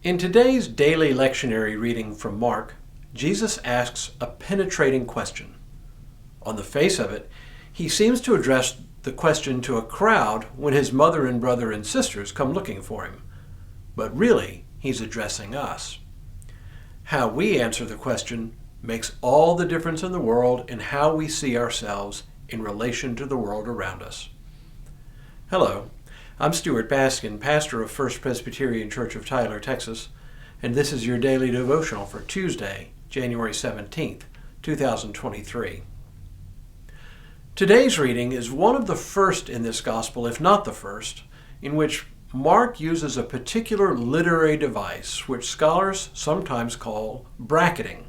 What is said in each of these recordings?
In today's daily lectionary reading from Mark, Jesus asks a penetrating question. On the face of it, he seems to address the question to a crowd when his mother and brother and sisters come looking for him. But really, he's addressing us. How we answer the question makes all the difference in the world in how we see ourselves in relation to the world around us. Hello, I'm Stuart Baskin, pastor of First Presbyterian Church of Tyler, Texas, and this is your daily devotional for Tuesday, January 17th, 2023. Today's reading is one of the first in this gospel, if not the first, in which Mark uses a particular literary device which scholars sometimes call bracketing.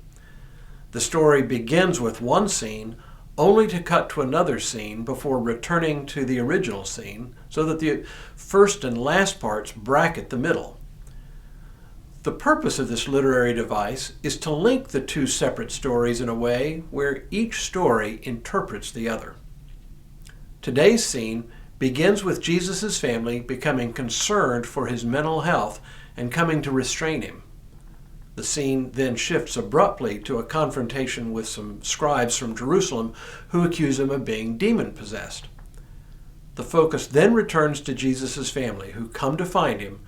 The story begins with one scene only to cut to another scene before returning to the original scene so that the first and last parts bracket the middle. The purpose of this literary device is to link the two separate stories in a way where each story interprets the other. Today's scene begins with Jesus' family becoming concerned for his mental health and coming to restrain him. The scene then shifts abruptly to a confrontation with some scribes from Jerusalem who accuse him of being demon-possessed. The focus then returns to Jesus' family, who come to find him,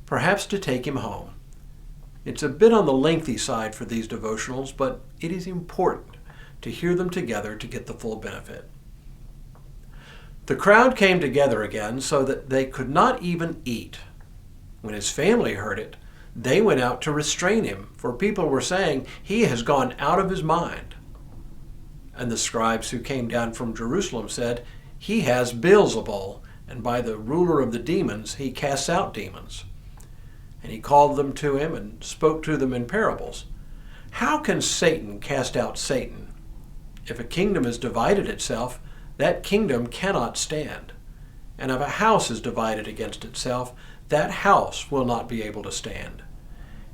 perhaps to take him home. It's a bit on the lengthy side for these devotionals, but it is important to hear them together to get the full benefit. The crowd came together again so that they could not even eat. When his family heard it, they went out to restrain him, for people were saying, "He has gone out of his mind." And the scribes who came down from Jerusalem said, "He has Beelzebul, and by the ruler of the demons he casts out demons." And he called them to him and spoke to them in parables. "How can Satan cast out Satan? If a kingdom is divided itself, that kingdom cannot stand. And if a house is divided against itself, that house will not be able to stand.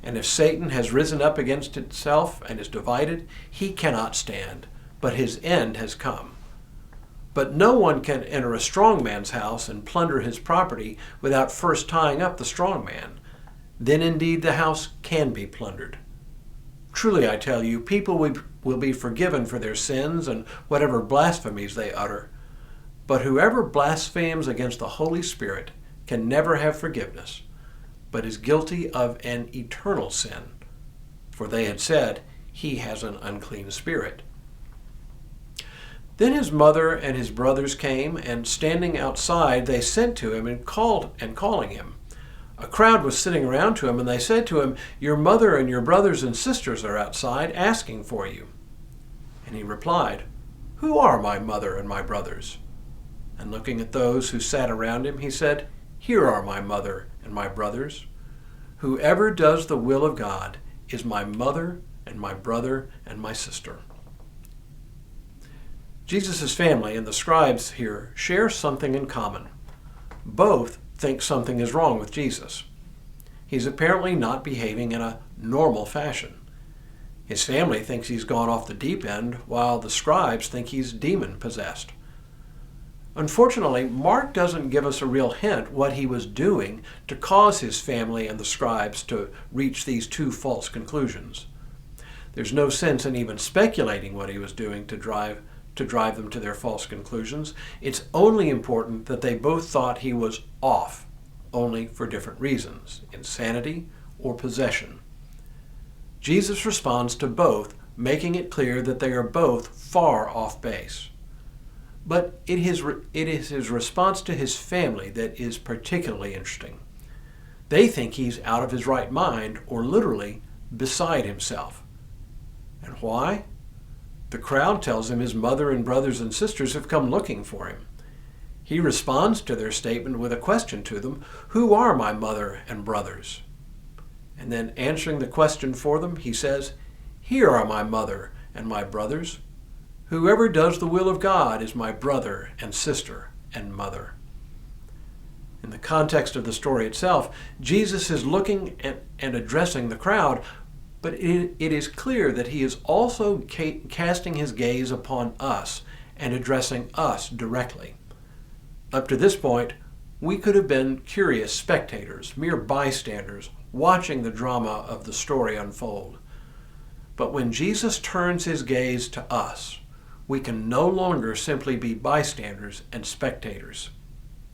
And if Satan has risen up against itself and is divided, he cannot stand, but his end has come. But no one can enter a strong man's house and plunder his property without first tying up the strong man. Then indeed the house can be plundered. Truly I tell you, people will be forgiven for their sins and whatever blasphemies they utter. But whoever blasphemes against the Holy Spirit can never have forgiveness, but is guilty of an eternal sin. For they had said, 'He has an unclean spirit.'" Then his mother and his brothers came, and standing outside, they sent to him and calling him. A crowd was sitting around to him, and they said to him, "Your mother and your brothers and sisters are outside asking for you." And he replied, "Who are my mother and my brothers?" And looking at those who sat around him, he said, "Here are my mother and my brothers. Whoever does the will of God is my mother and my brother and my sister." Jesus' family and the scribes here share something in common. Both think something is wrong with Jesus. He's apparently not behaving in a normal fashion. His family thinks he's gone off the deep end, while the scribes think he's demon-possessed. Unfortunately, Mark doesn't give us a real hint what he was doing to cause his family and the scribes to reach these two false conclusions. There's no sense in even speculating what he was doing to drive them to their false conclusions. It's only important that they both thought he was off, only for different reasons, insanity or possession. Jesus responds to both, making it clear that they are both far off base. But it is his response to his family that is particularly interesting. They think he's out of his right mind, or literally beside himself. And why? The crowd tells him his mother and brothers and sisters have come looking for him. He responds to their statement with a question to them, "Who are my mother and brothers?" And then answering the question for them, he says, "Here are my mother and my brothers. Whoever does the will of God is my brother and sister and mother." In the context of the story itself, Jesus is looking and addressing the crowd, but it is clear that he is also casting his gaze upon us and addressing us directly. Up to this point, we could have been curious spectators, mere bystanders, watching the drama of the story unfold. But when Jesus turns his gaze to us, we can no longer simply be bystanders and spectators.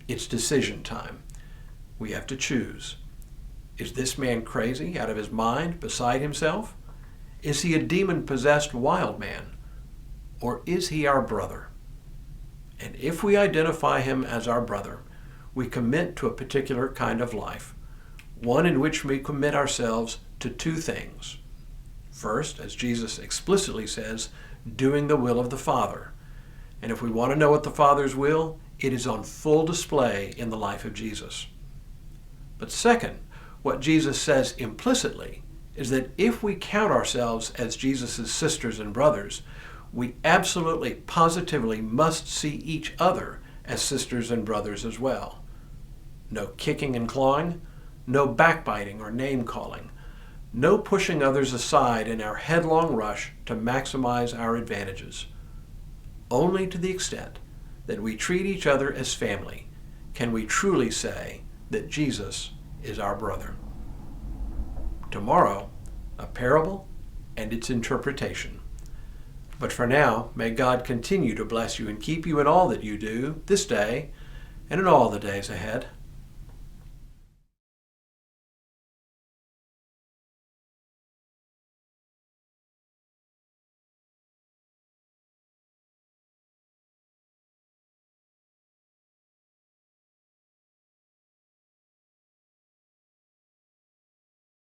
It's decision time. We have to choose. Is this man crazy, out of his mind, beside himself? Is he a demon-possessed wild man? Or is he our brother? And if we identify him as our brother, we commit to a particular kind of life, one in which we commit ourselves to two things. First, as Jesus explicitly says, doing the will of the Father. And if we want to know what the Father's will, it is on full display in the life of Jesus. But second, what Jesus says implicitly is that if we count ourselves as Jesus' sisters and brothers, we absolutely, positively must see each other as sisters and brothers as well. No kicking and clawing, no backbiting or name-calling, no pushing others aside in our headlong rush to maximize our advantages. Only to the extent that we treat each other as family can we truly say that Jesus is our brother. Tomorrow, a parable and its interpretation. But for now, may God continue to bless you and keep you in all that you do this day and in all the days ahead.